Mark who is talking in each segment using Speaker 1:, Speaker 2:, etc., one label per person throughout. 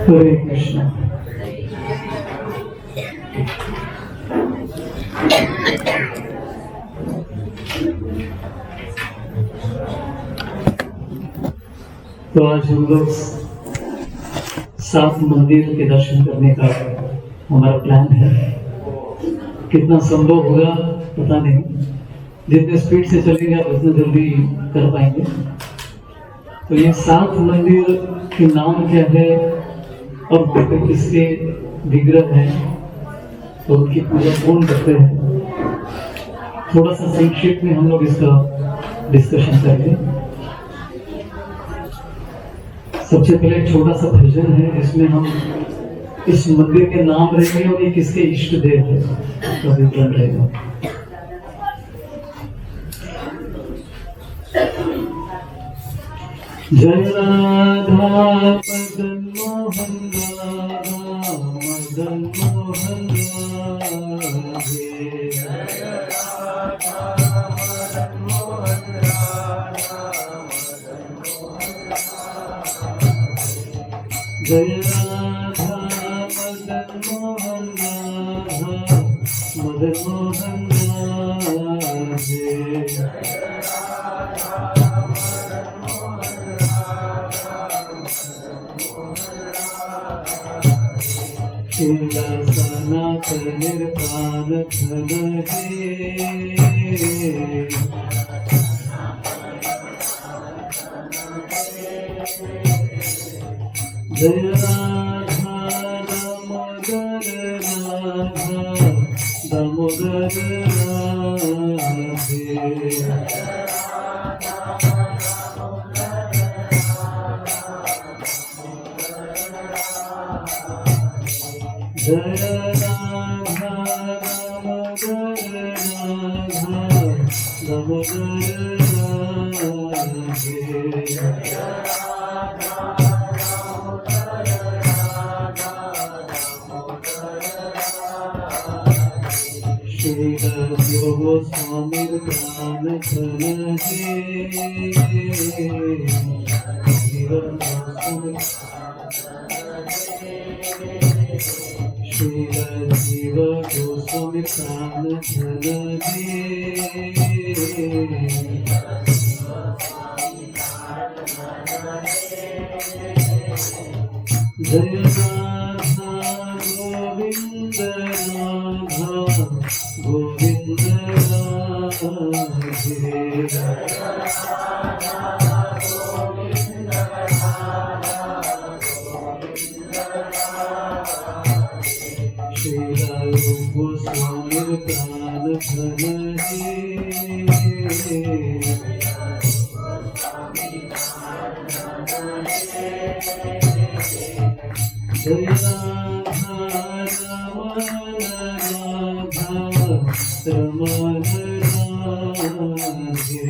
Speaker 1: हरे कृष्ण। तो आज हम लोग 7 मंदिर के दर्शन करने का हमारा प्लान है। कितना संभव होगा पता नहीं, जितने स्पीड से चलेंगे आप उतना जल्दी कर पाएंगे। तो ये 7 मंदिर के नाम क्या है और किसके विग्रह हैं, तो उनकी पूजा कौन करते हैं, थोड़ा सा संक्षेप में हम लोग इसका डिस्कशन करेंगे। सबसे पहले एक छोटा सा भजन है, इसमें हम इस मंदिर के नाम रहेंगे और ये किसके इष्ट देव है उसका विवरण रहेगा। जय राधा मदन मोहन राधा मदन मोहन राधे, जय राधा मदन मोहन राधा मदन मोहन राधे, शीला सनातन निर्वाण धन हे, जय राधा दामोदर राधा दामोदर राधे, जय राधा दामोदर राधा दामोदर राधे, शीला स्वामी प्राण धन हे, शीला जीव गोस्वामी प्राण धन हे, जय राधा गोविंद राधा गोविंद राधे, शीला गोस्वामी प्राण धन हे, जय राधा रमण राधा रमण राधे,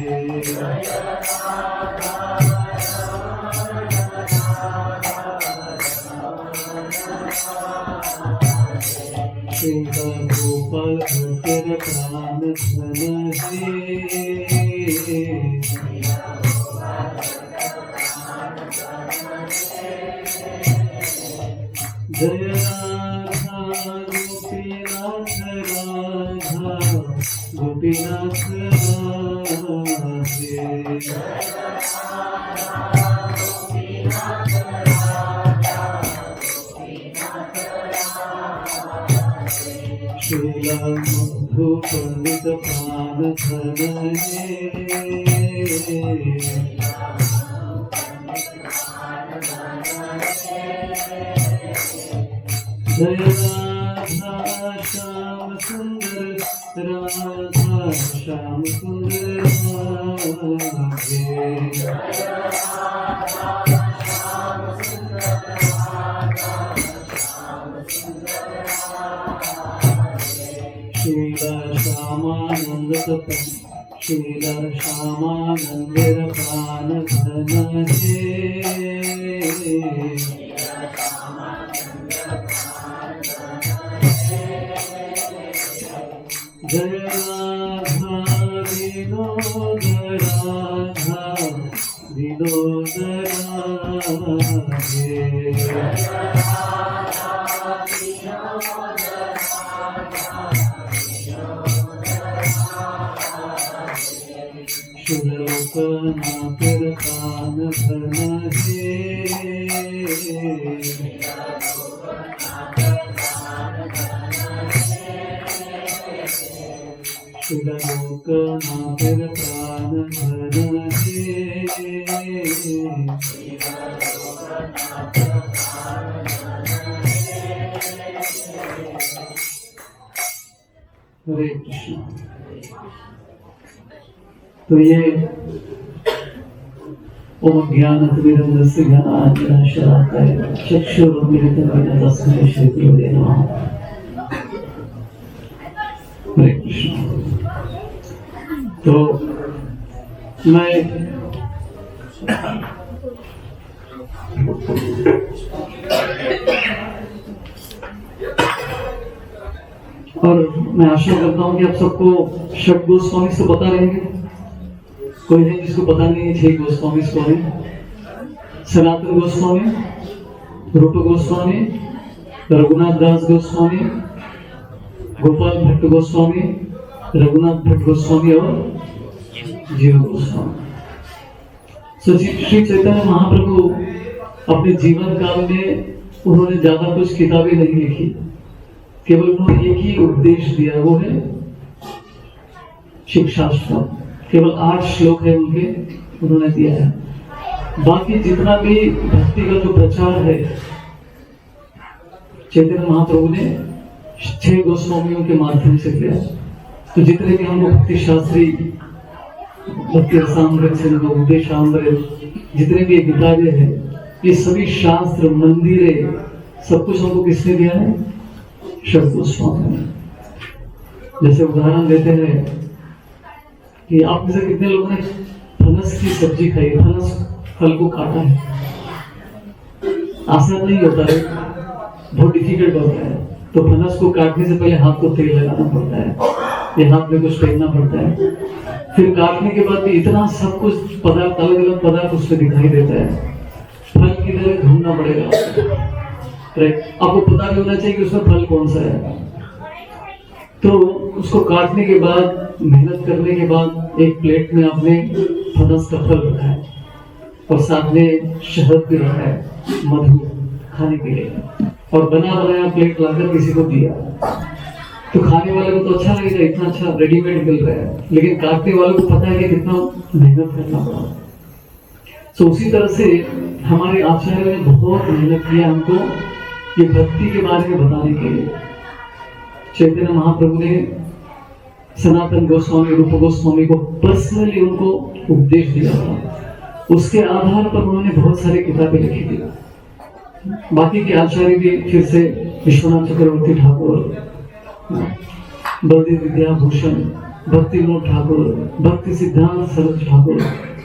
Speaker 1: शीला गोपाल भट्टर प्राण धन हे, जय राधा गोपीनाथ राधा गोपीनाथ राधे, शीला मधु पंडित प्राण धन हे, जय राधा श्याम सुंदर राधा श्याम सुंदर राधे, शीला श्यामानंद शीला श्यामानंद प्राण धन हे, जय राधा विनोद राधा विनोद राधे शुलोकनाथ कान धन हे शुलोकनाथ प्राण धन हे हरे कृष्ण। तो ये ओम ज्ञानतिमिरन्धस्य ज्ञानाञ्जनशलाकया चक्षुरुन्मीलितं येन तस्मै श्रीगुरवे नमः। हरे कृष्ण। तो मैं और मैं आशा करता हूं कि आप सबको षट गोस्वामी से पता रहेंगे। कोई है जिसको पता नहीं है 6 गोस्वामी कौन है? सनातन गोस्वामी, रूप गोस्वामी, रघुनाथ दास गोस्वामी, गोपाल भट्ट गोस्वामी, रघुनाथ भट्ट गोस्वामी और जीव गोस्वामी। श्री चैतन्य महाप्रभु अपने जीवन काल में उन्होंने ज्यादा कुछ किताबें नहीं लिखी, केवल उन्होंने एक ही उपदेश दिया, वो है शिक्षाश्रम। केवल 8 श्लोक है उनके, उन्होंने दिया है। बाकी जितना भी भक्ति का जो प्रचार है चैतन्य महाप्रभु ने 6 गोस्वामियों के माध्यम से किया। तो जितने भी हमको भक्ति शास्त्री, भक्ति रसामृत से उपदेशामृत, जितने भी किताबें हैं, ये सभी शास्त्र, मंदिरें, सब कुछ हमको किसने दिया है? षट गोस्वामी ने। जैसे उदाहरण देते हैं कि आप में से कितने लोगों ने फनस की सब्जी खाई, फनस फल को काटा है? आसान नहीं होता है, बहुत डिफिकल्ट होता है। तो फनस को काटने से पहले हाथ को तेल लगाना पड़ता है, ये हाथ में कुछ पहनना पड़ता है, फिर काटने के बाद भी इतना सब कुछ पदार्थ, अलग अलग पदार्थ उसमें दिखाई देता है। फल की तरह ढूंढना पड़ेगा, आपको पता भी होना चाहिए कि उसमें फल कौन सा है। तो उसको काटने के बाद, मेहनत करने के बाद एक प्लेट में आपने फनस का फल रखा है और साथ में शहद भी रखा है, मधु खाने के लिए, और बना बनाया प्लेट लाकर किसी को दिया। तो खाने वाले को तो अच्छा लगेगा, इतना अच्छा रेडीमेड मिल रहा है, लेकिन काटने वाले को पता है कि कितना मेहनत करना पड़ा। तो उसी तरह से हमारे आचार्य ने बहुत मेहनत किया हमको ये भक्ति के बारे में बताने के लिए। चैतन्य महाप्रभु ने सनातन गोस्वामी, रूप गोस्वामी को पर्सनली उनको उपदेश दिया था। उसके आधार पर उन्होंने बहुत सारी किताबें लिखी थी। बाकी के आचार्य भी फिर से विश्वनाथ चक्रवर्ती ठाकुर, बलदेव विद्याभूषण, भक्ति विनोद ठाकुर, भक्ति सिद्धांत सरस्वती ठाकुर,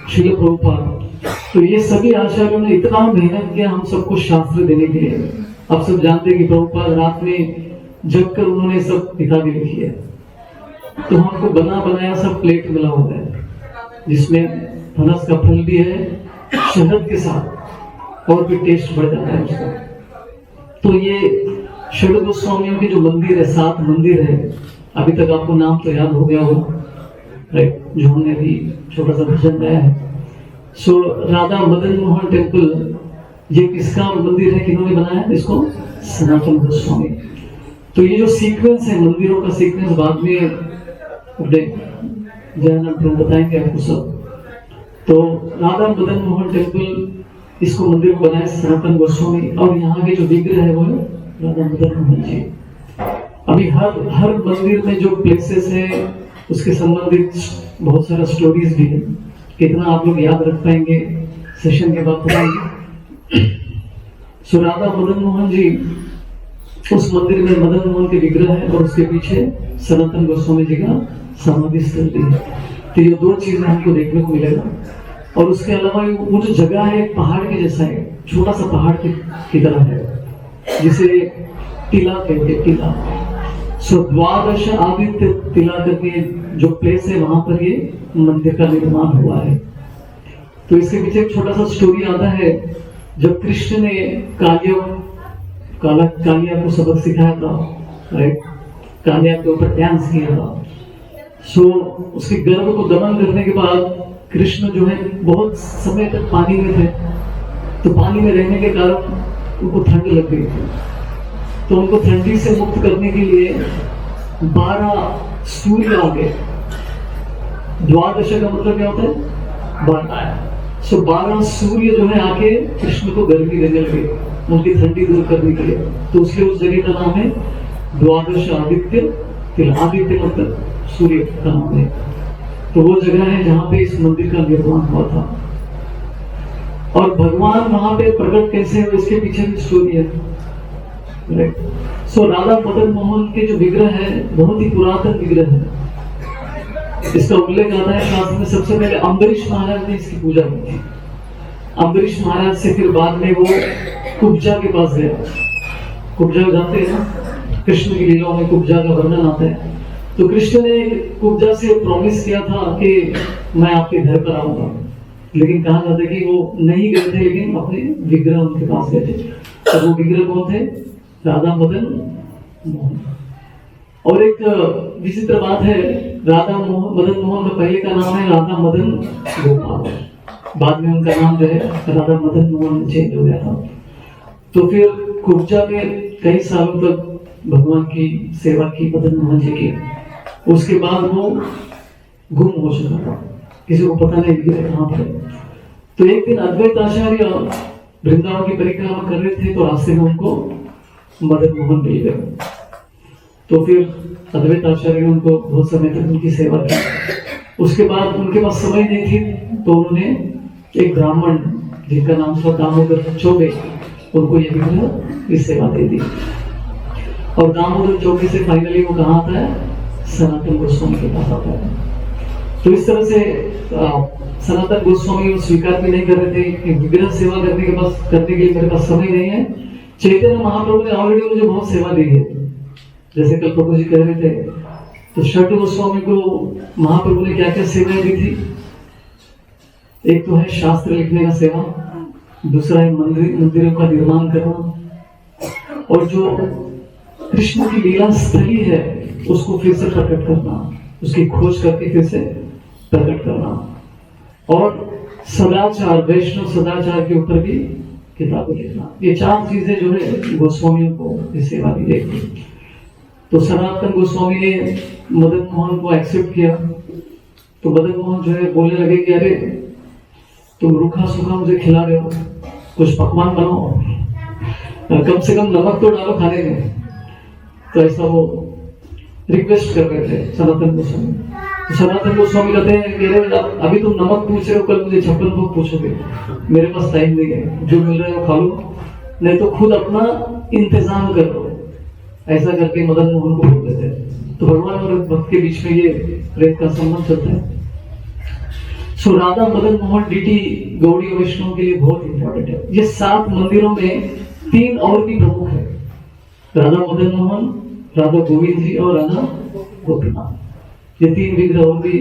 Speaker 1: श्रील प्रभुपाद, तो ये सभी आचार्यों ने इतना मेहनत किया हम सबको शास्त्र देने के लिए। आप सब जानते हैं कि प्रभुपाद रात में जग कर उन्होंने सब किताबें लिखी है। तो हमको बना बनाया सब प्लेट मिला हुआ है, जिसमें फनस का फल भी है, शहद के साथ, और भी टेस्ट बढ़ जाता है उसका। तो ये षट गोस्वामियों के जो मंदिर है, 7 मंदिर है, अभी तक आपको नाम तो याद हो गया होगा, राइट, जो हमने अभी छोटा सा भजन गाया है। सो राधा मदन मोहन टेम्पल, ये किसका मंदिर है, किन्होंने बनाया है इसको? सनातन गोस्वामी। तो ये जो सीक्वेंस है, मंदिरों का सीक्वेंस, बाद में जयनंद बताएंगे आपको सब। तो राधा मदन मोहन टेम्पल, इसको मंदिर को बनाया सनातन गोस्वामी, और यहाँ के जो विग्रह है वो राधा मदन मोहन जी। अभी हर मंदिर में जो प्लेसेस है उसके संबंधित बहुत सारा स्टोरीज भी है। कितना आप लोग याद रख पाएंगे सेशन के बाद बताएंगे। सो राधा मदन मोहन जी, उस मंदिर में मदन मोहन के विग्रह है और उसके पीछे सनातन गोस्वामी जी का समाधि स्थल भी है। तो ये 2 चीजें हमको देखने को मिलेगा। और उसके अलावा वो जो जगह है पहाड़ के जैसा है, छोटा सा पहाड़ की तरह है, जिसे टीला कहते हैं, टीला। सो द्वादश आदित्य तिला करके जो प्लेस है वहां पर ये मंदिर का निर्माण हुआ है। तो इसके पीछे एक छोटा सा स्टोरी आता है। जब कृष्ण ने कालिया को सबक सिखाया था, राइट, कालिया के ऊपर डांस किया था। सो उसके गर्व को दमन करने के बाद कृष्ण जो है बहुत समय तक पानी में थे। तो पानी में रहने के कारण उनको ठंड लग गई थी। तो उनको ठंडी से मुक्त करने के लिए 12 सूर्य आ गए। द्वादश का मतलब क्या होता है? 12। सो 12 सूर्य जो है आके कृष्ण को गर्मी देने लगे, उनकी ठंडी दूर करने के लिए। तो उसके उस जगह का नाम है द्वादश आदित्य तिला। आदित्य मतलब सूर्य का नाम है। तो वो जगह है जहां पे इस मंदिर का निर्माण हुआ था। और भगवान वहां पे प्रकट कैसे हुए इसके पीछे भी स्टोरी है, राइट। सो राधा मदन मोहन के जो विग्रह है बहुत ही पुरातन विग्रह है। इसका उल्लेख आता है शास्त्र में। सबसे पहले अम्बरीश महाराज ने इसकी पूजा की थी। अम्बरीश महाराज से फिर बाद में वो कुब्जा के पास गया। कुब्जा जानते हैं ना, कृष्ण की लीलाओं में कुब्जा का वर्णन आता है। तो कृष्ण ने कुब्जा से प्रॉमिस किया था कि मैं आपके घर पर आऊंगा, लेकिन कहा जाता है कि वो नहीं गए थे, लेकिन अपने विग्रह उनके पास गए थे। तो वो विग्रह कौन थे? राधा मदन मोहन। और एक विचित्र बात है, मदन मोहन का पहले का नाम है राधा मदन गोपाल। बाद में उनका नाम जो है राधा मदन मोहन चेंज हो गया था। तो फिर कुब्जा में कई सालों तक भगवान की सेवा की मदन मोहन जी की। उसके बाद वो गुम हो चुका था, किसी को पता नहीं कि कहाँ पर। तो एक दिन अद्वैत आचार्य वृंदावन की परिक्रमा कर रहे थे, तो रास्ते में उनको मदन मोहन मिल गए। तो फिर अद्वैत आचार्य ने उनको बहुत समय तक उनकी सेवा की। उसके बाद उनके पास समय नहीं थी, तो उन्होंने एक ब्राह्मण जिनका नाम था दामोदर चौबे, उनको ये विग्रह की सेवा दे दी। और दामोदर चौबे से फाइनली वो कहाँ आता है? सनातन गोस्वामी के पास आता है। तो इस तरह से सनातन गोस्वामी वो स्वीकार भी नहीं कर रहे थे कि विग्रह सेवा करने के लिए मेरे पास समय नहीं है। चैतन्य महाप्रभु ने ऑलरेडी मुझे बहुत सेवा दी है। जैसे कल प्रभु जी कह रहे थे, तो छठ गोस्वामी को महाप्रभु ने क्या क्या सेवाएं दी थी? एक तो है शास्त्र लिखने का सेवा, दूसरा है मंदिरों का निर्माण करना, और जो कृष्ण की लीला स्थली है उसको फिर से प्रकट करना, उसकी खोज करके फिर से प्रकट करना, और सदाचार, वैष्णव सदाचार के ऊपर भी किताबें लिखना। ये 4 चीजें जो है गोस्वामियों को सेवा दी गई। तो सनातन गोस्वामी ने मदन मोहन को एक्सेप्ट किया। तो मदन मोहन जो है बोलने लगे कि अरे तुम रूखा सूखा मुझे खिला रहे हो, कुछ पकवान बनाओ, कम से कम नमक तो डालो खाने में। तो ऐसा वो रिक्वेस्ट कर रहे थे सनातन गोस्वामी। तो सनातन गोस्वामी कहते हैं कि अभी तुम नमक पूछ रहे हो, कल मुझे 56 भोग पूछोगे, मेरे पास टाइम नहीं है, जो मिल रहा है वो खा लो, नहीं तो खुद अपना इंतजाम कर लो। ऐसा करके मदन मोहन को बोलते थे। तो भगवान और भक्त के बीच में ये प्रेम का संबंध चलता है। सो राधा मदन मोहन डीटी गौड़ी वैष्णव के लिए बहुत इंपॉर्टेंट है। ये 7 मंदिरों में 3 और भी प्रमुख है, राधा मदन मोहन, राधा गोविंद जी और राधा गोपीनाथ। ये 3 विग्रह और भी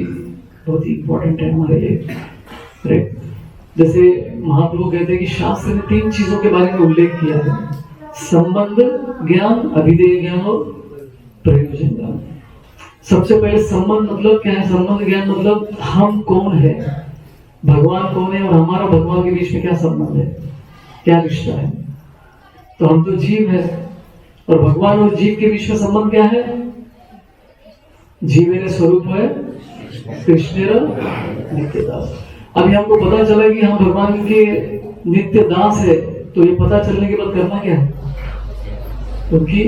Speaker 1: बहुत ही इंपॉर्टेंट है हमारे लिए, राइट। जैसे महाप्रभु कहते हैं कि शास्त्र ने 3 चीजों के बारे में उल्लेख किया है: संबंध ज्ञान, अभिधेय ज्ञान और प्रयोजन ज्ञान। सबसे पहले संबंध मतलब क्या है? संबंध ज्ञान मतलब हम कौन है, भगवान कौन है, और हमारा भगवान के बीच में क्या संबंध है, क्या रिश्ता है। तो हम तो जीव है, और भगवान और जीव के बीच में संबंध क्या है? जीवेर स्वरूप है कृष्णेर नित्य दास। अभी हमको पता चला कि हम भगवान के नित्य दास है, तो ये पता चलने के बाद करना क्या है? उनकी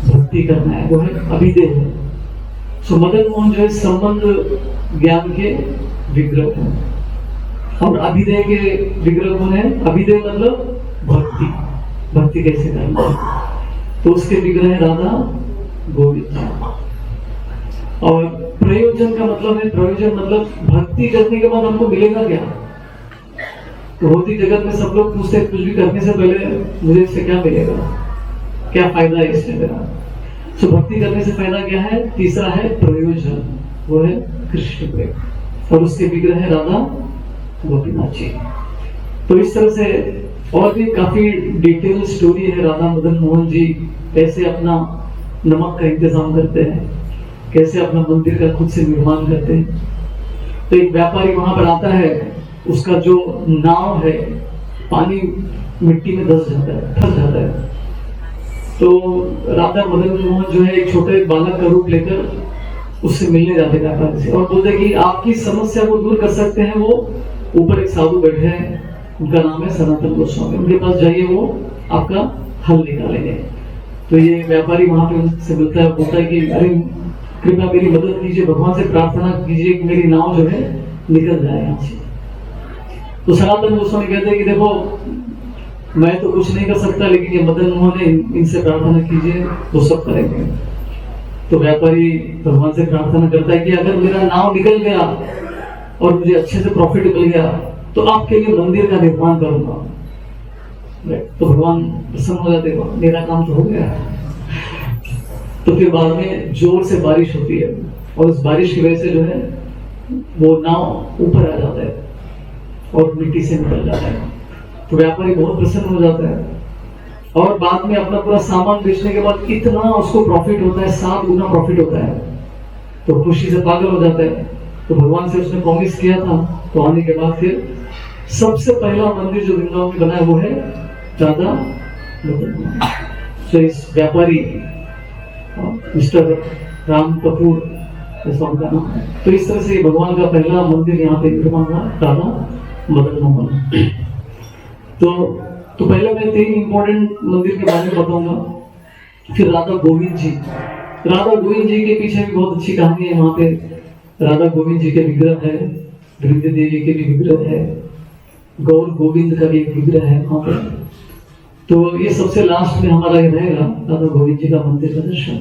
Speaker 1: भक्ति करना है, वो है अभिधेय। सो मदन मोहन जो है संबंध ज्ञान के विग्रह हैं, और अभिधेय के विग्रह कौन है? अभिधेय मतलब भक्ति, भक्ति कैसे करना है, तो उसके विग्रह है राधा गोविंद। और प्रयोजन का मतलब है, प्रयोजन मतलब भक्ति करने के बाद हमको मिलेगा क्या? तो भौतिक जगत में सब लोग पूछते हैं कुछ भी करने से पहले मुझे इससे क्या मिलेगा, क्या फायदा है इसमें मेरा। तो भक्ति करने से पहला क्या है? तीसरा है प्रयोजन, वो है कृष्ण प्रेम, और उसके विग्रह है राधा गोपीनाथ जी। तो इस तरह से और भी काफी डिटेल स्टोरी है। राधा मदन मोहन जी कैसे अपना नमक का इंतजाम करते हैं, कैसे अपना मंदिर का खुद से निर्माण करते हैं। तो एक व्यापारी वहां पर आता है, उसका जो नाव है पानी मिट्टी में धंस जाता है, फंस जाता है। तो राधा मदन मोहन जो है एक छोटे बालक का रूप लेकर उससे मिलने जाते व्यापारी से, और बोलते कि आपकी समस्या को दूर कर सकते हैं। वो ऊपर एक साधु बैठे हैं, उनका नाम है सनातन गोस्वामी, उनके पास जाइए, वो आपका हल निकालेंगे। तो ये व्यापारी वहां पे उनसे मिलता है, बोलता है कि अरे कृपया मेरी मदद कीजिए, भगवान से प्रार्थना कीजिए कि मेरी नाव जो है निकल जाए यहाँ से। तो सनातन गोस्वामी कहते हैं कि देखो मैं तो कुछ नहीं कर सकता, लेकिन ये मदन मोहन है, इनसे प्रार्थना कीजिए, वो सब करेंगे। तो व्यापारी भगवान से प्रार्थना करता है कि अगर मेरा नाव निकल गया और मुझे अच्छे से प्रॉफिट मिल गया तो आपके लिए मंदिर का निर्माण करूंगा। तो भगवान प्रसन्न हो जाते, मेरा काम तो हो गया। तो फिर बाद में जोर से बारिश होती है, और उस बारिश की वजह से जो है वो नाव ऊपर आ जाता है और मिट्टी से निकल जाता है। तो व्यापारी बहुत प्रसन्न हो जाता है, और बाद में अपना पूरा सामान बेचने के बाद इतना उसको प्रॉफिट होता है, 7 गुना प्रॉफिट होता है। तो खुशी से पागल हो जाता है। तो भगवान से उसने प्रॉमिस किया था, तो आने के बाद फिर सबसे पहला मंदिर जो वृंदावन में बना है वो है राधा मदन। तो इस व्यापारी मिस्टर राम कपूर ऐसा उनका नाम है। तो इस तरह से भगवान का पहला मंदिर यहाँ पे निर्माण हुआ, राधा मदन मोहन। तो पहले मैं 3 इंपॉर्टेंट मंदिर के बारे में बताऊंगा। फिर राधा गोविंद जी, राधा गोविंद जी के पीछे भी बहुत अच्छी कहानी है। वहां पे राधा गोविंद जी के विग्रह है, वृंदा देवी के भी विग्रह है, गौर गोविंद का भी एक विग्रह है वहां पे। तो ये सबसे लास्ट में हमारा ये रहेगा राधा गोविंद जी का मंदिर का दर्शन।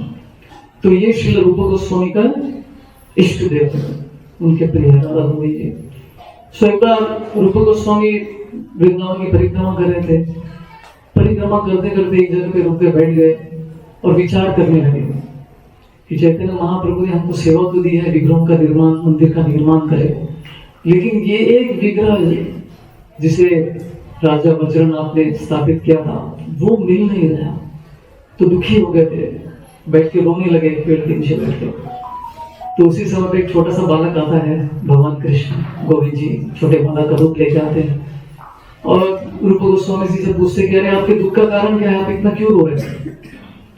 Speaker 1: तो ये श्रील रूप गोस्वामी का इष्ट देव है, उनके प्रिय राधा गोविंद जी। सो एक बार रूप गोस्वामी वृंदावन की परिक्रमा कर रहे थे। परिक्रमा करते करते एक जगह पे रुक के बैठ गए और विचार करने लगे कि चैतन्य महाप्रभु ने हमको सेवा तो दी है, विग्रहों का निर्माण, मंदिर का निर्माण करे, लेकिन ये एक विग्रह जिसे राजा वज्रनाथ ने स्थापित किया था वो मिल नहीं रहा। तो दुखी हो गए थे, बैठ के रोने लगे पेड़ के नीचे बैठ के। तो उसी समय पे एक छोटा सा बालक आता है, भगवान कृष्ण गोविंद जी छोटे बालक का रूप लेके आते हैं, और रूप गोस्वामी जी से पूछते कि अरे आपके दुख का कारण क्या है, आप इतना क्यों रो रहे हैं?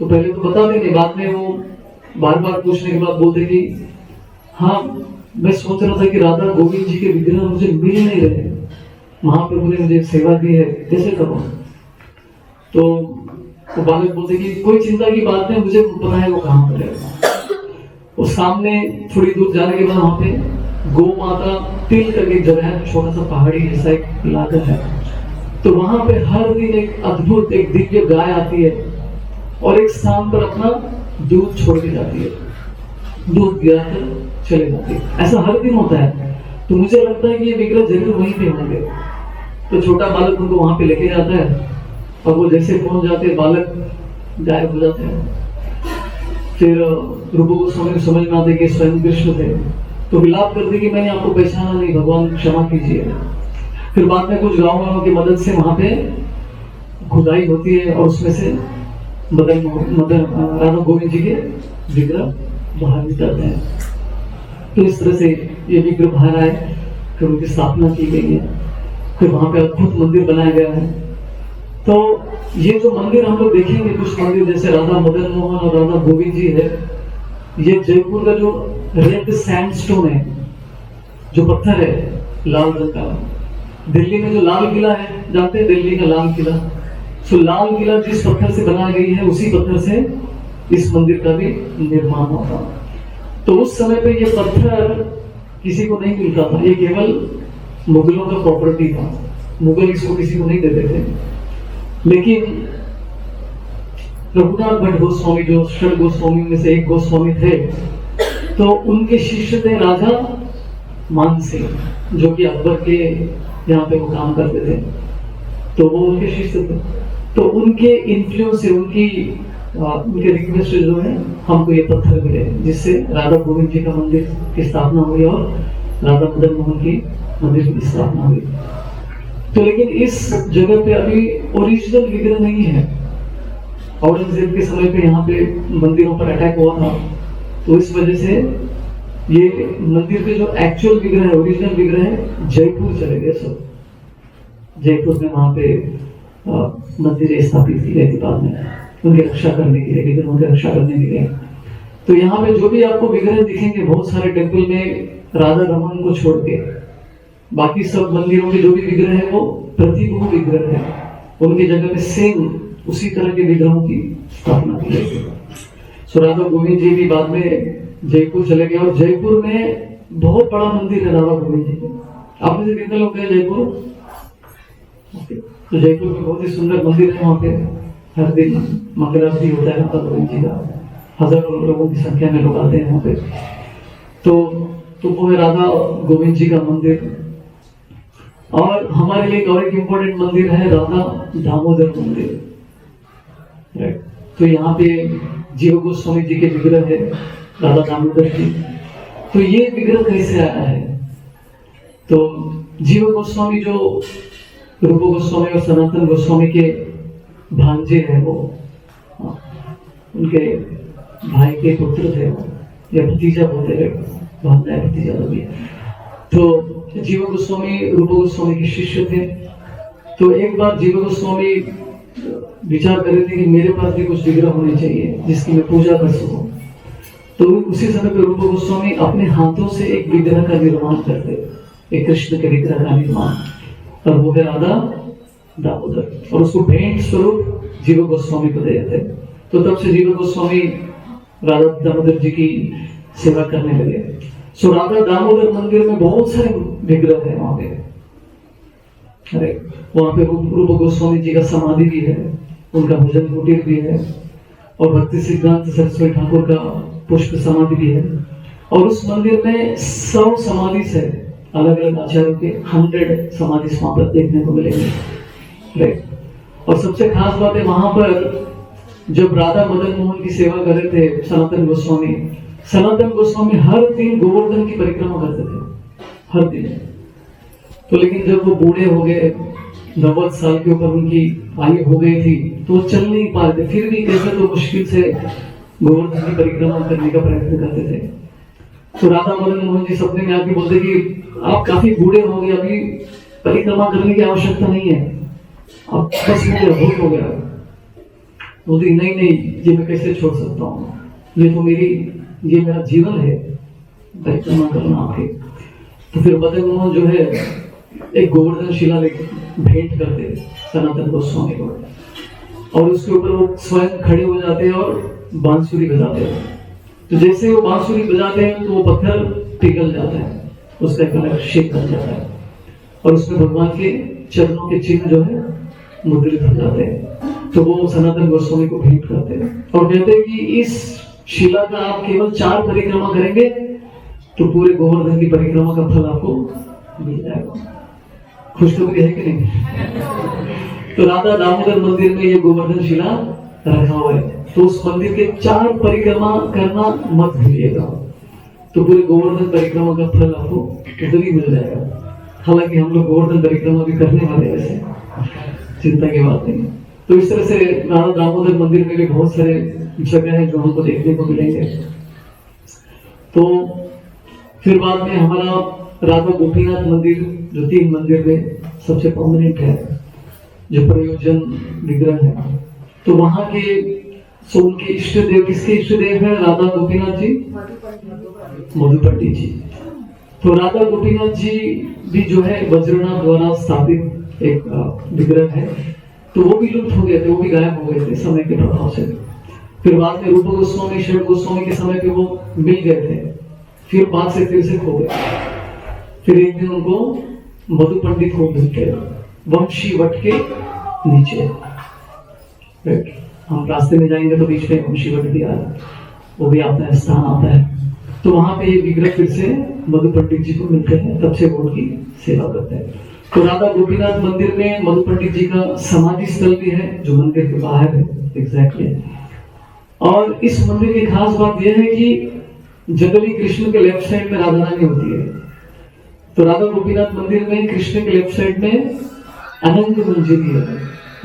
Speaker 1: तो पहले तो बता देंगे, बाद में वो बार बार पूछने के बाद बोलते कि हाँ मैं सोच रहा था कि राधा गोविंद जी के विग्रह मुझे मिल नहीं रहे, महाप्रभु ने मुझे सेवा दी है, कैसे करूं? तो बालक बोलते कि कोई चिंता की बात नहीं, मुझे पता है वो कहाँ पर है। वो सामने थोड़ी दूर जाने के बाद वहां पे गौ माता तिल करके एक जगह है, छोटा सा पहाड़ी जैसा एक इलाका है। तो वहां पे हर दिन एक अद्भुत एक दिव्य गाय आती है और एक स्थान पर अपना दूध छोड़ के जाती है, दूध गिराकर चले जाती है। ऐसा हर दिन होता है। तो मुझे लगता है कि ये विग्रह जरूर वहीं पे होंगे। तो छोटा बालक उनको वहां पे लेके जाता है, और वो जैसे पहुंच जाते बालक गायब हो जाते हैं। फिर रूप गोस्वामी को समझ में आते कि स्वयं कृष्ण थे, तो विलाप करते कि मैंने आपको पहचाना नहीं, भगवान क्षमा कीजिए। फिर बाद में कुछ गांव वालों की मदद से वहां पे खुदाई होती है, और उसमें से राधा गोविंद जी के विग्रह बाहर निकलते हैं। तो इस तरह से ये विग्रह बाहर आए, फिर उनकी स्थापना की गई है, फिर वहां पे अद्भुत मंदिर बनाया गया है। तो ये जो मंदिर हम लोग देखेंगे, कुछ मंदिर जैसे राधा मदन मोहन और राधा गोविंद जी है, ये जयपुर का जो रेड सैंडस्टोन है, जो पत्थर है लाल रंग का। दिल्ली में जो लाल किला है, जानते हैं दिल्ली का लाल किला, तो लाल किला जिस पत्थर से बनाई गई है उसी पत्थर से इस मंदिर का भी निर्माण होता। तो उस समय पे ये पत्थर किसी को नहीं मिलता था, ये केवल मुगलों का प्रॉपर्टी था, मुगल इसको किसी को नहीं देते थे। लेकिन रघुनाथ भट्ट गोस्वामी जो षड गोस्वामी में से एक गोस्वामी थे, तो उनके शिष्य थे राजा मान सिंह, जो कि अकबर के यहाँ पे वो काम करते थे, तो वो उनके शिष्य थे। तो उनके इन्फ्लुएंस से, उनकी उनके रिक्वेस्ट जो है हमको ये पत्थर मिले, जिससे राधा गोविंद जी का मंदिर की स्थापना हुई और राधा मदन मोहन की मंदिर की स्थापना हुई। तो लेकिन इस जगह पे अभी ओरिजिनल विग्रह नहीं है। औरंगजेब के समय पे यहाँ पे मंदिरों पर अटैक हुआ था, तो इस वजह से ये मंदिर के जो एक्चुअल विग्रह है, ओरिजिनल विग्रह है, जयपुर चले गए सब। जयपुर में वहां पे मंदिर स्थापित की गई थी बाद में, उनकी रक्षा करने के लिए, विग्रहों की रक्षा करने के लिए। तो यहाँ पे जो भी आपको विग्रह दिखेंगे, बहुत सारे टेम्पल में राधा रमन को छोड़ के बाकी सब मंदिरों के जो भी विग्रह है वो प्रतिभू विग्रह है। उनकी जगह पे सेम उसी तरह के विग्रहों की स्थापना की गई। सो राधा गोविंद जी भी बाद में जयपुर चले गए, और जयपुर में बहुत बड़ा मंदिर है राधा गोविंद जी का। आपने से कितने लोग गए जयपुर? तो जयपुर में बहुत ही सुंदर मंदिर है। वहाँ पे हर दिन मंगलारती होता है राधा गोविंद जी का, हजारों लोगों की संख्या में लोग आते हैं वहाँ पे। तो वो है राधा गोविंद जी का मंदिर। और हमारे लिए और एक इम्पोर्टेंट मंदिर है राधा दामोदर मंदिर, राइट। तो यहाँ पे जीव गोस्वामी जी के विग्रह है, राधा दामोदर जी। तो ये विग्रह कैसे आया है? तो जीव गोस्वामी जो रूप गोस्वामी और सनातन गोस्वामी के भांजे हैं, वो उनके भाई के पुत्र थे, या भतीजा बोलते हैं, भांजा है, भतीजा भी है। तो जीव गोस्वामी रूप गोस्वामी के शिष्य थे। तो एक बार जीव गोस्वामी विचार कर रहे थे कि मेरे पास भी कुछ विग्रह होने चाहिए जिसकी मैं पूजा कर सकूं। तो उसी समय पे रूप गोस्वामी अपने हाथों से एक विग्रह का निर्माण करते, एक कृष्ण के विग्रह का निर्माण, और वो है राधा दामोदर, और उसको भेंट स्वरूप जीव गोस्वामी को दे देते। तो तब से जीव गोस्वामी राधा दामोदर जी की सेवा करने लगे। सो राधा दामोदर मंदिर में बहुत सारे विग्रह है वहां पे। अरे वहां पे रूप गोस्वामी जी का समाधि भी है, उनका भजन कुटीर भी है, और भक्ति सिद्धांत सरस्वती ठाकुर का पुष्प समाधि भी है। और उस मंदिर में 100 समाधि से अलग अलग आचार्यों के 100 समाधि वहां पर देखने को मिलेंगे, राइट। और सबसे खास बात है वहां पर जब राधा मदन मोहन की सेवा कर रहे थे सनातन गोस्वामी हर दिन गोवर्धन की परिक्रमा करते थे, हर दिन। तो लेकिन जब वो बूढ़े हो गए, 90 साल के ऊपर उनकी आयु हो गई थी, तो वो चल नहीं पा रहे थे। फिर भी कैसे तो मुश्किल से गोवर्धन की परिक्रमा करने का प्रयत्न करते थे। तो राधा मदन मोहन जी सपने में आके बोलते कि आप काफी बूढ़े हो गए, अभी परिक्रमा करने की आवश्यकता नहीं है, अब बस हो गया, बहुत हो गया। बोलती नहीं, ये मैं कैसे छोड़ सकता हूँ, ये मेरा जीवन है, परिक्रमा करना आपके। तो फिर मदन मोहन जो है एक गोवर्धन शिला लेकर भेंट करते सनातन गोस्वामी को, और उसके ऊपर वो स्वयं खड़े हो जाते हैं और बांसुरी बजाते हैं। तो जैसे वो बांसुरी बजाते हैं तो वो पत्थर पिघल जाता है, उसका कलर शेक बन जाता है, और उसमें भगवान के चरणों के चिन्ह जो है मुद्रित हो जाते हैं। तो वो सनातन गोस्वामी को भेंट करते हैं और कहते हैं कि इस शिला का आप केवल 4 परिक्रमा करेंगे तो पूरे गोवर्धन की परिक्रमा का फल आपको मिल जाएगा। खुशखबरी है कि नहीं? तो राधा दामोदर मंदिर में ये गोवर्धन शिला रखा हुआ है, तो उस मंदिर के 4 परिक्रमा करना मत भूलिएगा, तो पूरे गोवर्धन परिक्रमा का फल आपको उधर ही मिल जाएगा। हालांकि हम लोग गोवर्धन परिक्रमा भी करने वाले हैं, वैसे चिंता की बात नहीं। तो इस तरह से राधा दामोदर मंदिर में भी बहुत सारे जगह है जो हमको देखने को मिलेंगे। तो फिर बाद में हमारा राधा गोपीनाथ मंदिर, जो 3 मंदिर में सबसे प्रोमिनेंट है, जो प्रयोजन विग्रह है। तो वहां के उनके इष्ट देव, किसके इष्ट देव है? राधा गोपीनाथ जी, मधु पंडित जी। तो राधा गोपीनाथ जी भी जो है वज्रनाथ द्वारा स्थापित एक विग्रह है। तो वो भी लुप्त हो गए थे, वो भी गायब हो गए थे समय के प्रभाव से। फिर बाद में रूप गोस्वामी, शरण गोस्वामी के समय पे वो मिल गए थे, फिर बाद से फिर से खो गए। फिर एक दिन उनको मधु पंडित को मिलते वंशी वट के नीचे, हम रास्ते में जाएंगे तो बीच में वंशी वट भी वो भी आता है, स्थान आता है। तो वहां पे ये विग्रह फिर से मधु पंडित जी को मिलते हैं, तब से वो उनकी सेवा करते हैं। तो राधा गोपीनाथ मंदिर में मधु पंडित जी का समाधि स्थल भी है, जो मंदिर के बाहर है एग्जैक्टली। और इस मंदिर की खास बात यह है कि जनरली कृष्ण के लेफ्ट साइड में राधा रानी होती है, तो राधा गोपीनाथ मंदिर में कृष्ण के लेफ्ट साइड में अनंत मंजरी है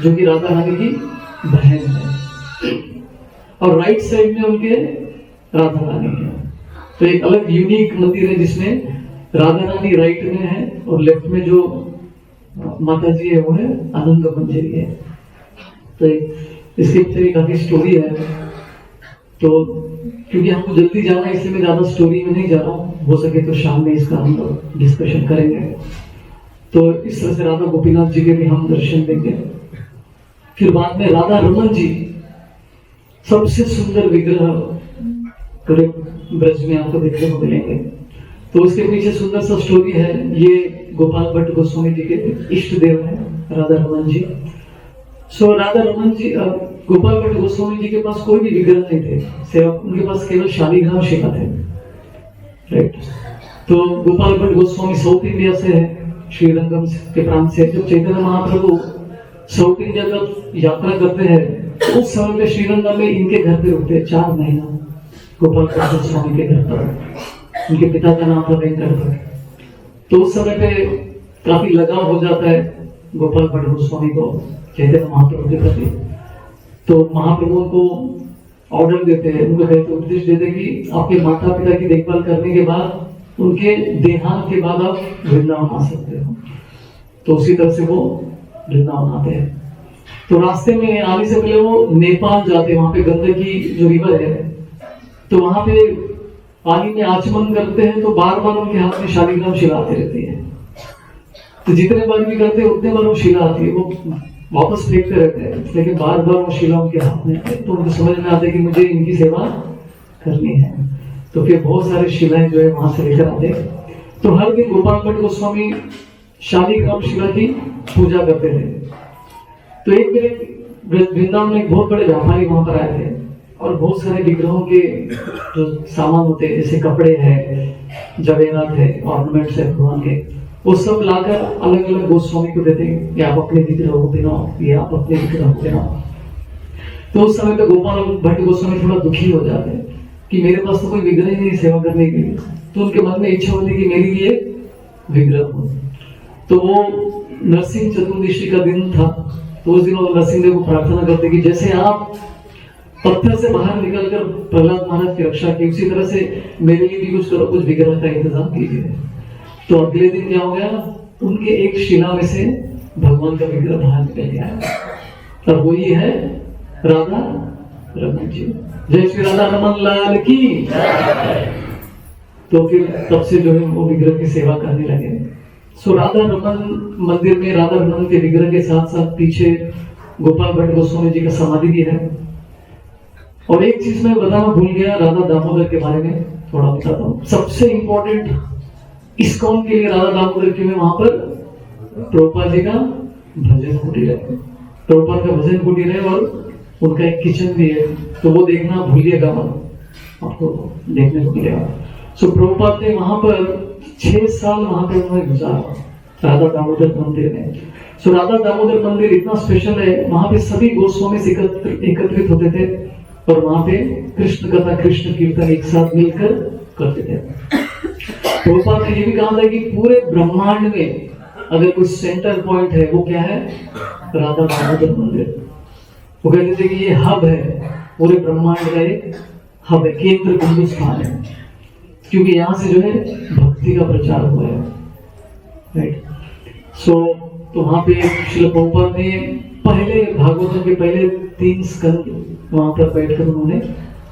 Speaker 1: जो कि राधा रानी की बहन है, और राइट साइड में उनके राधा रानी है। तो एक अलग यूनिक मंदिर है जिसमें राधा रानी राइट में है और लेफ्ट में जो माता जी है वो है अनंत मंजरी है। तो इसके पीछे काफी स्टोरी है, तो क्योंकि हमको जल्दी जाना है इसलिए मैं ज्यादा स्टोरी में नहीं जा रहा हूँ, हो सके तो शाम में इसका हम लोग डिस्कशन करेंगे। तो इस तरह से राधा गोपीनाथ जी के भी हम दर्शन देंगे। फिर बाद में राधा रमन जी, सबसे सुंदर विग्रह पूरे ब्रज में आपको देखने को मिलेंगे। तो उसके पीछे सुंदर सा स्टोरी है। ये गोपाल भट्ट गोस्वामी जी के इष्ट देव है राधा रमन जी। सो राधा रमन जी, गोपाल भट्ट गोस्वामी जी के पास कोई भी विग्रह नहीं थे, सेवक, उनके पास केवल शालिग्राम शिला थे, राइट। तो गोपाल भट्ट गोस्वामी साउथ इंडिया से है, श्रीरंगम के प्रांत से। जब चैतन्य महाप्रभु साउथ इंडिया का यात्रा करते हैं उस समय पे श्रीरंगम में इनके घर पे रुकते हैं 4 महीना, गोपाल भट्ट गोस्वामी के घर पर। उनके पिता का नाम था वेंकट भट्ट। तो उस समय पे काफी लगाव हो जाता है गोपाल भट्ट गोस्वामी को चैतन्य महाप्रभु के प्रति। तो महाप्रभु को ऑर्डर देते हैं, उनको कहते उपदेश देते कि आपके माता पिता की देखभाल करने के बाद उनके देहांत के बाद आप वृंदावन आ सकते हो। तो उसी तरह से वो वृंदावन आते हैं। तो रास्ते में आने से पहले वो नेपाल जाते हैं, वहां पे गंदगी जो रिवर है, तो वहां पे पानी में आचमन करते हैं, तो बार बार उनके हाथ में शालिग्राम शिला आती रहती है। तो जितने बार भी करते हैं उतने बार वो शिला आती है, वो वापस फेंकते रहते हैं, लेकिन बार बार वो शिला उनके हाथ में आती है। तो उनको समझ में आता है कि मुझे इनकी सेवा करनी है। तो फिर बहुत सारे शिलाएं जो है वहां से लेकर आते हैं। तो हर दिन गोपाल भट्ट गोस्वामी शालिग्राम शिला की पूजा करते थे। तो एक मेरे वृंदावन में एक बहुत बड़े व्यापारी वहां पर आए थे और बहुत सारे विग्रहों के जो सामान होते हैं, जैसे कपड़े हैं, जवेरात है, ऑर्नामेंट्स है भगवान के, वो सब लाकर अलग अलग गोस्वामी को देते हैं, ये आप अपने विग्रह को देना, ये आप अपने विग्रह को देना। तो उस समय पे गोपाल भट्ट गोस्वामी थोड़ा दुखी हो जाते हैं कि मेरे पास तो कोई विग्रह ही नहीं सेवा करने के लिए। तो उनके मन में इच्छा होती कि मेरे लिए विग्रह हो। तो वो नरसिंह चतुर्दशी का दिन था, तो उस दिन वो नरसिंह देव को प्रार्थना करते कि जैसे आप पत्थर से बाहर निकलकर प्रहलाद महाराज की रक्षा की, उसी तरह से मेरे लिए भी कुछ करो, कुछ विग्रह का इंतजाम कीजिए। तो अगले दिन क्या हो गया, उनके एक शिला में से भगवान का विग्रह बाहर निकल गया। तब वही है राधा रमन जी। जय श्री राधा रमन लाल की। तो फिर तब से जो है वो विग्रह की सेवा करने लगे। सो राधा रमन मंदिर में राधा रमन के विग्रह के साथ साथ पीछे गोपाल भट्ट गोस्वामी जी का समाधि भी है। और एक चीज मैं बताना भूल गया, राधा दामोदर के बारे में थोड़ा बताता हूँ। सबसे इंपॉर्टेंट इस्कॉन के लिए राधा दामोदर की में वहां पर प्रभुपाद जी का भजन कुटीर है, प्रभुपाद का भजन कुटीर है और उनका एक किचन भी है। तो वो देखना भूलिएगा मत, आपको देखने को मिलेगा। सो प्रभुपाद ने वहां पर 6 साल वहां पे उन्होंने गुजारा राधा दामोदर मंदिर में। सो राधा दामोदर मंदिर इतना स्पेशल है, वहां पे सभी गोस्वामी एकत्रित होते थे और वहां पे कृष्ण कथा, कृष्ण कीर्तन एक साथ मिलकर करते थे। प्रभुपाद ने ये भी कहा था कि पूरे ब्रह्मांड में अगर कोई सेंटर पॉइंट है वो क्या है, राधा दामोदर मंदिर। वो कहते थे कि ये हब है, पूरे ब्रह्मांड का एक हब है, केंद्र बिंदु स्थान है, क्योंकि यहाँ से जो है भक्ति का प्रचार हुआ है, राइट। सो तो वहां पे श्रील प्रभुपाद ने पहले भागवतम के पहले 3 स्कंद वहां पर बैठकर उन्होंने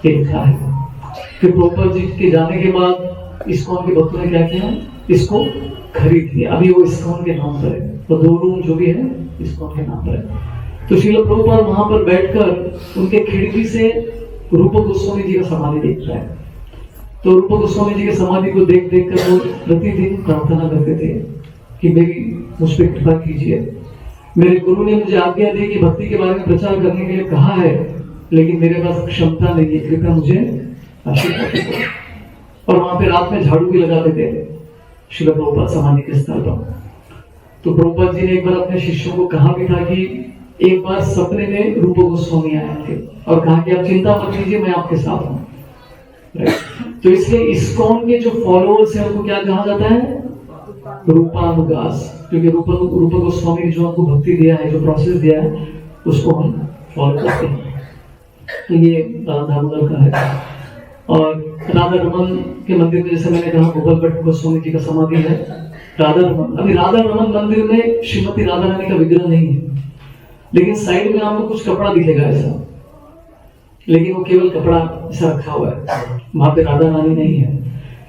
Speaker 1: लिखा है। फिर प्रभुपाद जी के जाने के बाद इस्कॉन के भक्तों ने क्या किया, इसको खरीद लिया। अभी वो इस्कॉन के नाम पर है, तो 2 रूम जो भी है इस्कॉन के नाम पर है। तो श्रील प्रभुपाद वहां पर बैठकर उनके खिड़की से रूप गोस्वामी जी का समाधि देख रहा है। तो रूप गोस्वामी जी के समाधि को देख देख कर वो प्रतिदिन प्रार्थना करते थे कि मेरी मुझ पर कृपा कीजिए। मेरे गुरु ने मुझे आज्ञा दी कि भक्ति के बारे में प्रचार करने के लिए कहा है, लेकिन मेरे पास क्षमता नहीं है, कृपया मुझे आशीर्वाद दो। और वहां पे रात में झाड़ू भी लगाते थे श्रील प्रभुपाद समाधि के स्थल पर। तो प्रभुपाद जी ने एक बार अपने शिष्यों को कहा भी था कि एक बार सपने में रूप गोस्वामी आए थे और कहा कि आप चिंता मत कीजिए, मैं आपके साथ हूँ। तो इसलिए इस्कॉन के जो फॉलोअर्स हैं उनको क्या कहा जाता है? रूपानुगास, क्योंकि रूप गोस्वामी ने जो आपको भक्ति दिया है, जो प्रोसेस दिया है, उसको हम फॉलो करते हैं। तो ये राधा दामोदर का है। और राधा रमन के मंदिर में जैसे मैंने कहा गोपाल भट्ट गोस्वामी जी का समाधि है। राधा रमन, अभी राधा रमन मंदिर में श्रीमती राधा रानी का विग्रह नहीं है, लेकिन साइड में आपको कुछ कपड़ा दिखेगा ऐसा, लेकिन वो केवल कपड़ा ऐसा रखा हुआ है, वहां पे राधा रानी नहीं है।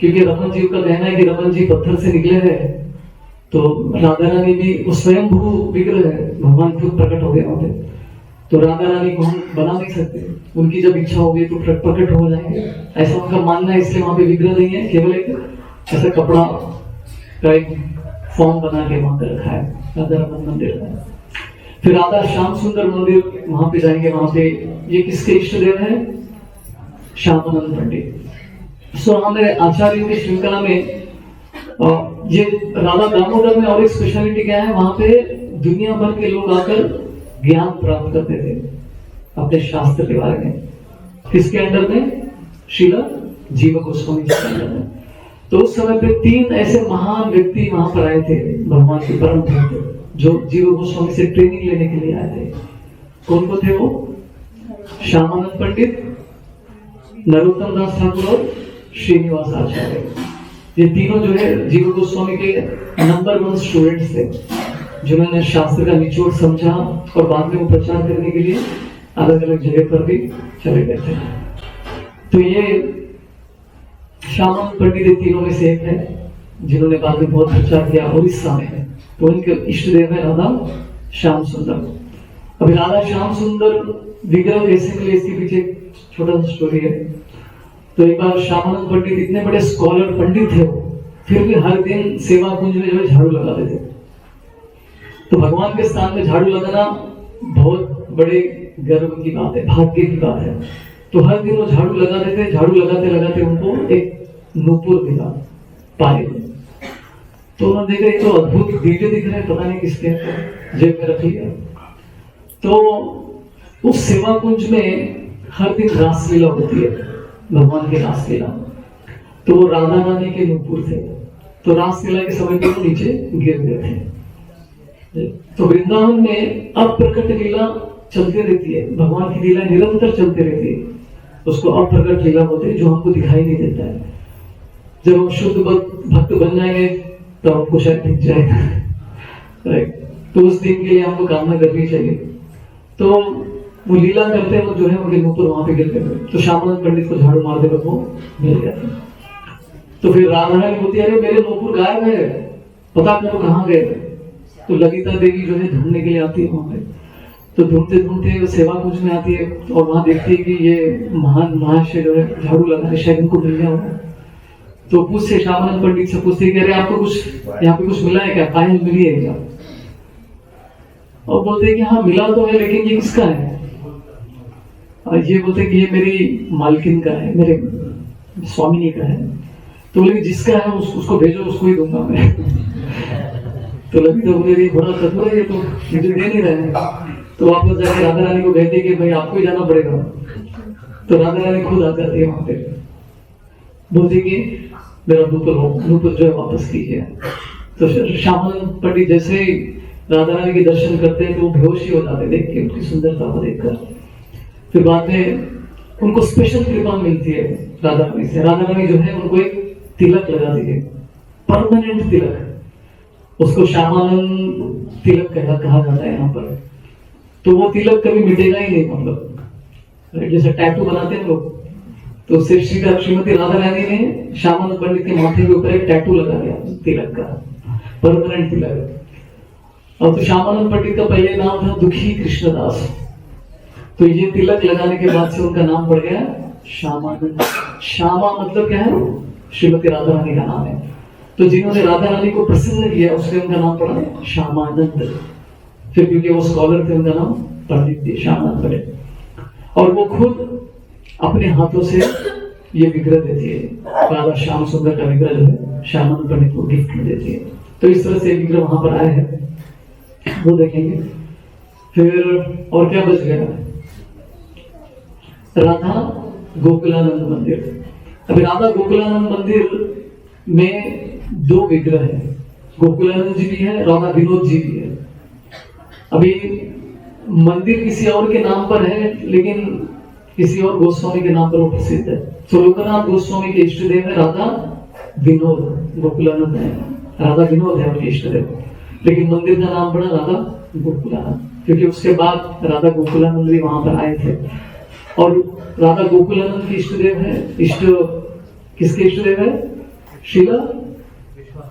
Speaker 1: क्योंकि रमन जी का कहना है कि रमन जी पत्थर से निकले हैं, तो राधा रानी भी वो स्वयं भू विग्रह है, भगवान खुद प्रकट हो गए वहां पे। तो राधा रानी को हम बना नहीं सकते, उनकी जब इच्छा होगी तो प्रकट हो जाएंगे, ऐसा उनका मानना है। इसलिए वहां पे विग्रह नहीं है, केवल एक ऐसा कपड़ा का एक फॉर्म बना के वहां पे रखा है राधा रमन मंदिर में। फिर राधा श्याम सुंदर मंदिर, वहां पे जाएंगे। वहां पे ये किसके इष्ट देव है? श्यामानंद पंडित। सो हमारे आचार्यों की श्रृंखला में ये राधा दामोदर में और एक स्पेशलिटी क्या है? वहां पे दुनिया भर के लोग आकर ज्ञान प्राप्त करते थे अपने शास्त्र के बारे में। किसके अंडर में? श्रील जीव गोस्वामी जी के अंडर में। तो उस समय पे 3 ऐसे महान व्यक्ति वहां पर आए थे, भगवान के परम भक्त, जो जीव गोस्वामी से ट्रेनिंग लेने के लिए आए थे। कौन को थे वो? श्यामानंद पंडित, नरोत्तम दास ठाकुर और श्रीनिवास आचार्य। ये तीनों जो है जीव गोस्वामी के नंबर 1 स्टूडेंट्स थे, जिन्होंने शास्त्र का निचोड़ समझा और बाद में वो प्रचार करने के लिए अलग अलग जगह पर भी चले गए थे। तो ये श्यामानंद पंडित तीनों में से एक है, जिन्होंने बाद में बहुत प्रचार किया उड़ीसा में। तो उनके इष्ट देव है राधा श्याम सुंदर। अभी राधा श्याम सुंदर विग्रह कैसे मिले, इसके पीछे एक छोटा सा स्टोरी है। तो एक बार श्यामानंद पंडित इतने बड़े स्कॉलर पंडित थे, फिर भी हर दिन सेवा कुंज में जो है झाड़ू लगाते थे। तो भगवान के स्थान में झाड़ू लगाना बहुत बड़े गर्व की बात है, भाग्य की बात है। तो हर दिन वो झाड़ू लगाते थे। झाड़ू लगाते लगाते उनको एक नूपुर मिला पाए। तो उन्होंने देखा ये तो अद्भुत दिव्य दिख रहे हैं, पता नहीं किसके, जेब में रख लिया। तो उस सेवा कुंज में हर दिन रासलीला होती है, भगवान की रासलीला। तो वो राधा रानी के नूपुर थे, तो रासलीला के समय पर नीचे गिर गए थे। तो वृंदावन में अप्रकट लीला चलती रहती है, भगवान की लीला निरंतर चलती रहती है। उसको अप्रकट लीला बोलते हैं, जो हमको दिखाई नहीं देता है। जब हम शुद्ध भक्त बन जाएंगे तो हमको शायद दिख जाएगा, राइट। तो उस दिन के लिए हमको कामना करनी चाहिए। तो वो लीला करते हैं, वो जो है उनके मुंह पर वहां पे गिर गए। तो श्यामानंद पंडित को झाड़ू मारते वक्त वो मिल गया था। तो फिर राधा रानी बोलती है, अरे मेरे नूपुर गायब है, पता करो कहाँ गए। तो ललिता देवी जो है ढूंढने के लिए आती है वहां पे। तो ढूंढते ढूंढते सेवा कुंज में आती है और वहां देखती है कि ये महान महाशय जो है झाड़ू लगा रहे, शायद इनको मिल गया होगा। तो पूछते श्यामानंद पंडित से पूछते कि अरे आपको कुछ यहाँ पे कुछ मिला है क्या, पायल मिली है क्या? और बोलते हैं कि हाँ मिला तो है, लेकिन ये किसका है? और ये बोलते कि ये मेरी मालकिन का है, मेरे स्वामिनी का है। तो बोले जिसका है उसको भेजो, उसको ही दूंगा मैं। तो लगी तो बोले बड़ा चतुर है, ये तो मुझे दे नहीं रहे हैं। तो वापस जाके राधा रानी को कहते कि भाई आपको ही जाना पड़ेगा। तो राधा रानी खुद आ जाती है वहां पे, बोलती कि मेरा नूपुर जो है वापस कीजिए। तो श्यामानंद पंडित जैसे ही राधा रानी के दर्शन करते हैं तो वो बेहोश ही हो जाते देख के, उनकी सुंदरता को देखकर। फिर बाद में उनको स्पेशल कृपा मिलती है राधा रानी से। राधा रानी जो है उनको एक तिलक लगाती है, परमानेंट तिलक, उसको श्यामानंद तिलक कहा जाता है यहाँ पर। तो वो तिलक कभी मिटेगा ही नहीं, मतलब जैसे टैटू बनाते हैं लोग। तो श्रीमती राधा रानी ने श्यामानंद पंडित के माथे के ऊपर एक टैटू लगा दिया तिलक का, परमानेंट तिलक। और तो श्यामानंद पंडित का पहले नाम था दुखी कृष्णदास। तो ये तिलक लगाने के बाद से उनका नाम पड़ गया श्यामानंद। श्यामा मतलब क्या है? श्रीमती राधा रानी का नाम है। तो जिन्होंने राधा रानी को प्रसन्न किया उसने उनका नाम पड़ा श्यामानंद। फिर क्योंकि वो स्कॉलर थे उनका नाम पंडित जी श्यामानंद पंडित। और वो खुद अपने हाथों से ये विग्रह देती है, राधा श्याम सुंदर का विग्रह जो है श्यामानंद पंडित को गिफ्ट में देती है। तो इस तरह से विग्रह वहां पर आए हैं, वो देखेंगे। फिर और क्या बच गया? राधा गोकुलानंद मंदिर। अभी राधा गोकुलानंद मंदिर में 2 विग्रह है, गोकुलानंद जी भी है, राधा विनोद जी भी है। अभी मंदिर किसी और के नाम पर है, लेकिन किसी और गोस्वामी के नाम पर वो प्रसिद्ध है। तो लोकनाथ गोस्वामी के इष्ट देव है राधा विनोद, गोकुलानंद है, राधा विनोद है उनके इष्ट देव, लेकिन मंदिर का नाम पड़ा राधा गोकुलानंद, क्योंकि उसके बाद राधा गोकुलानंद भी वहां पर आए थे। और राधा गोकुलानंद के इष्ट देव है, किसके इष्ट देव है? श्रीला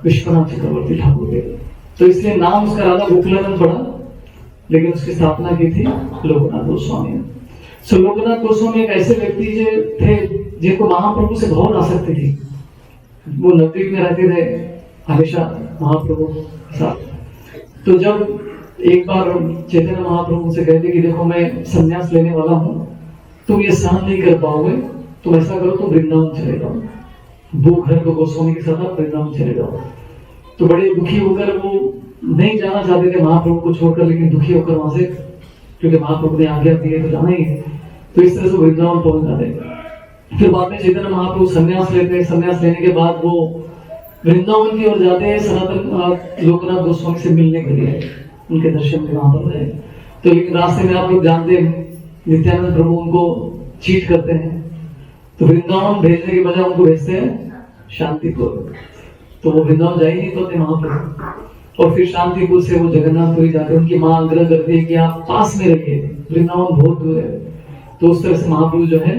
Speaker 1: विश्वनाथ चक्रवर्ती ठाकुर के। तो इसलिए नाम उसका राधा गोकुलानंद पड़ा, लेकिन उसकी स्थापना की थी लोकनाथ गोस्वामी ने। सो लोकनाथ गोस्वामी एक ऐसे व्यक्ति थे जिनको महाप्रभु से बहुत आसक्ति थी। वो नवद्वीप में रहते थे हमेशा महाप्रभु के साथ। तो जब एक बार चैतन्य महाप्रभु से कहते कि देखो मैं संन्यास लेने वाला हूँ, तुम ये सहन नहीं कर पाओगे, तुम ऐसा करो तुम वृंदावन चले जाओ, भूखर को गोस्वामी के साथ वृंदावन चले जाओ। तो बड़े दुखी होकर वो नहीं जाना चाहते थे महाप्रभु को छोड़कर, लेकिन दुखी होकर वहां से, क्योंकि महाप्रभु ने आज्ञा दी है तो जाना ही है, तो इस तरह से वृंदावन पहुंच जाते। फिर बाद में चैतन्य महाप्रभु संन्यास लेते हैं। संन्यास लेने के बाद वो वृंदावन की ओर जाते हैं सनातन लोकनाथ गोस्वामी से मिलने के लिए, उनके दर्शन के वहां पर है। तो लेकिन रास्ते में आप लोग जानते हैं नित्यानंद प्रभु उनको चीट करते हैं, तो वृंदावन भेजने के बजाय उनको भेजते हैं शांतिपुर। तो वो वृंदावन जा ही नहीं पाते महाप्रभु। और फिर शांतिपुर से वो जगन्नाथपुरी जाते, उनकी माँ आग्रह करती है कि आप पास में रहिए, वृंदावन बहुत दूर है। तो उस तरह से महाप्रभु जो है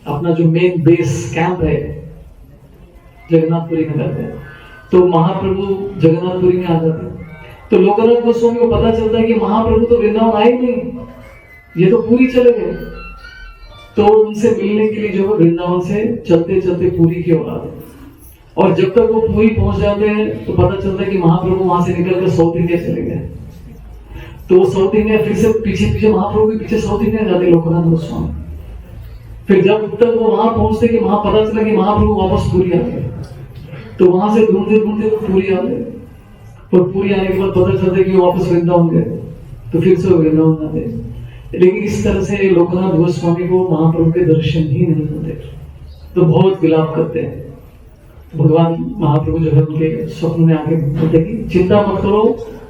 Speaker 1: अपना जो मेन बेस कैंप है जगन्नाथपुरी में करते हैं। तो महाप्रभु जगन्नाथपुरी में आ जाते हैं। तो लोकनाथ गोस्वामी को पता चलता है कि महाप्रभु तो वृंदावन आए नहीं, ये तो पूरी चले गए। तो उनसे मिलने के लिए जो है वृंदावन से चलते चलते पूरी की ओर आते। और जब तक वो पूरी पहुंच जाते हैं तो पता चलता है कि महाप्रभु वहां से निकलकर साउथ इंडिया चले गए। तो वो साउथ इंडिया फिर से पीछे महाप्रभु के पीछे साउथ इंडिया जाते लोकनाथ गोस्वामी। फिर जब तक वो वहां पहुंचते कि वहां पता चला कि महाप्रभु वापस पूरी आ गए, तो वहां से ढूंढते ढूंढते वो पूरी आ गए। और पूरी आने के बाद पता चलता कि वापस वृंदावन गए, तो फिर से वृंदावन आते। लेकिन इस तरह से लोकनाथ गोस्वामी को महाप्रभु के दर्शन ही नहीं होते, तो बहुत विलाप करते हैं। भगवान महाप्रभु जो है उनके स्वप्न में आके बोलते कि चिंता मत करो,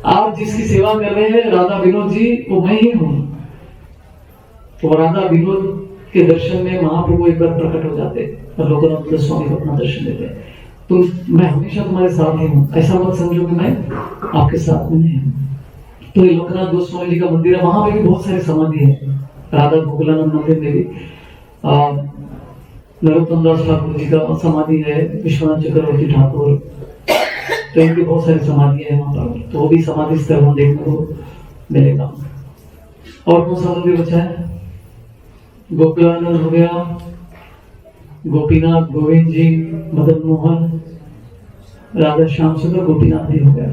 Speaker 1: आप जिसकी सेवा कर रहे हैं राधा विनोद जी, वो मैं ही हूँ। तो राधा विनोद के दर्शन में महाप्रभु एक बार प्रकट हो जाते और लोकनाथ गोस्वामी को अपना दर्शन देते। तो मैं हमेशा तुम्हारे साथ ही हूँ, ऐसा मत समझो कि मैं आपके साथ में नहीं हूँ। तो ये लोकनाथ गोस्वामी जी का मंदिर है, वहां पे भी बहुत सारी समाधि है। राधा गोकुलानंद मंदिर में भी नरोत्तम दास ठाकुर जी का समाधि है, विश्वनाथ चक्रवर्ती ठाकुर, तो इनकी बहुत सारी समाधि है वहां पर। तो वो भी समाधि स्थल हम देखने को मिलेगा। और कौन सा मंदिर बचा है? गोकुलानंद हो गया, गोपीनाथ गोविंद जी, मदन मोहन, राधा श्याम सुंदर, गोपीनाथ भी हो गया,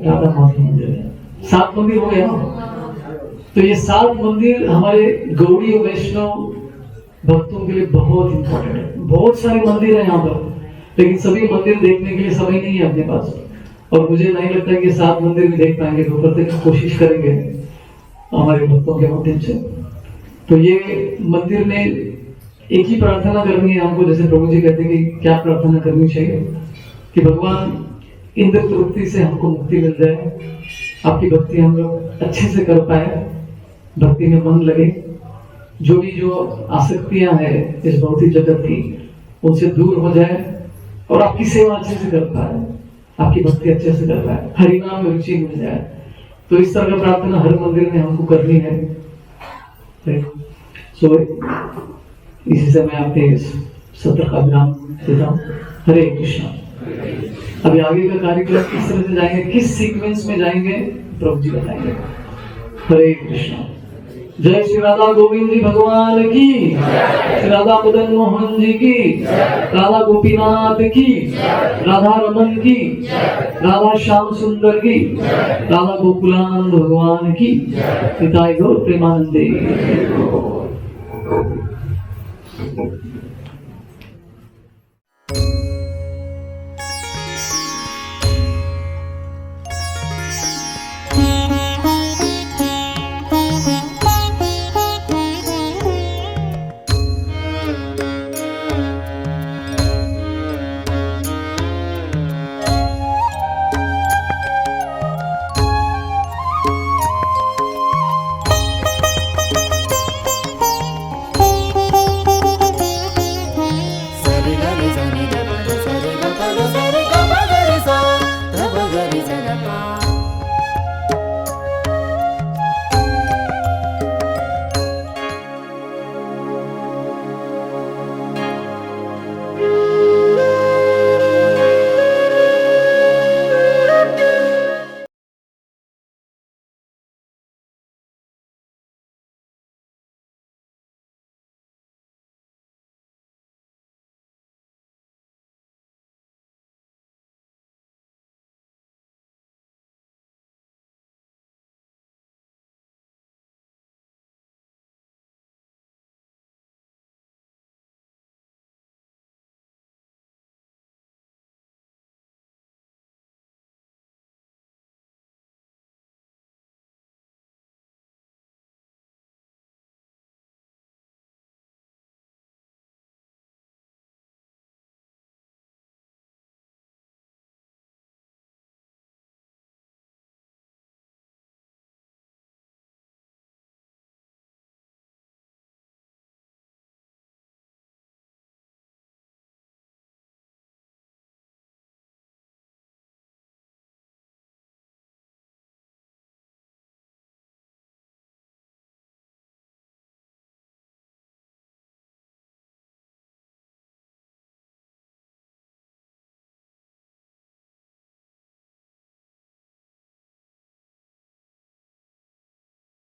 Speaker 1: राधा माधव मंदिर है। 7 मंदिर हो गया। तो ये 7 मंदिर हमारे गौड़ी और वैष्णव भक्तों के लिए बहुत इंपॉर्टेंट है। बहुत सारे मंदिर है यहाँ पर, लेकिन सभी मंदिर देखने के लिए समय नहीं है अपने पास। और मुझे नहीं लगता कि 7 मंदिर भी देख पाएंगे, तो करते कोशिश करेंगे हमारे भक्तों के माध्यम से। तो ये मंदिर में एक ही प्रार्थना करनी है हमको, जैसे प्रभु जी कहते हैं कि क्या प्रार्थना करनी चाहिए कि भगवान इंद्र तृप्ति से हमको मुक्ति मिल जाए, आपकी भक्ति हम लोग अच्छे से कर पाए, भक्ति में मन लगे, जो भी जो आसक्तियां हैं इस भौतिक जगत की उनसे दूर हो जाए और आपकी सेवा अच्छे से कर पाए, आपकी भक्ति अच्छे से कर पाए, हरिनाम में रुचि मिल जाए। तो इस तरह का प्रार्थना हर मंदिर में हमको करनी है। सो इसी से मैं आपके इस सत्र का विराम देता हूँ। हरे कृष्णा। अभी आगे का कार्यक्रम किस तरह से जाएंगे, किस सीक्वेंस में जाएंगे, प्रभु जी बताएंगे। हरे कृष्णा। जय श्री राधा गोविंद जी भगवान की, श्री राधा मदन मोहन जी की, राधा गोपीनाथ की, राधा रमन की, राधा श्याम सुंदर की, राधा गोकुलानंद भगवान की, पिताई गौर प्रेमानंदे।